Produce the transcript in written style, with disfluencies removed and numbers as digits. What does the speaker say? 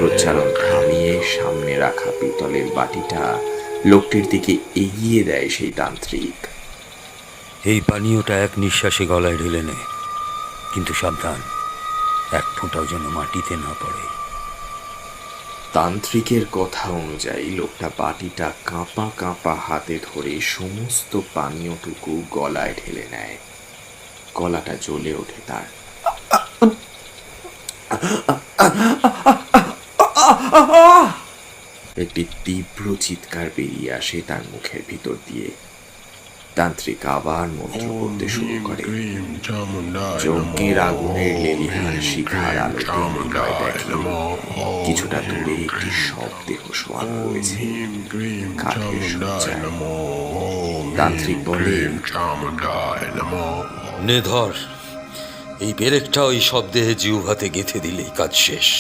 মন্ত্রোচ্চারণ থামিয়ে সামনে রাখা পিতলের বাটিটা লোকটির দিকে এগিয়ে দেয় সেই তান্ত্রিক। এই পানীয়টা এক নিঃশ্বাসে গলায় ঢেলে নে, কিন্তু সাবধান, এক ফোঁটাও যেন মাটিতে না পড়ে। তান্ত্রিকের কথা অনুযায়ী লোকটা বাটিটা কাঁপা কাঁপা হাতে ধরে সমস্ত পানীয়টুকু গলায় ঢেলে নেয়। গলাটা জ্বলে ওঠে তার। একটি তীব্র চিৎকার বেরিয়ে আসে তার মুখের ভিতর দিয়ে। তান্ত্রিক আবার মন্ত্র করতে শুরু করে। যজ্ঞের আগুনের লেলিহান শিখার আলোতে নিলয় দেখে কিছুটা দূরে একটি শবদেহ শোয়ানো রয়েছে কাঠের শয্যায়। তান্ত্রিক বলে, নে ধর, এই পেরেকটা ওই শবদেহে জিহ্বাতে গেঁথে দিলেই কাজ শেষ।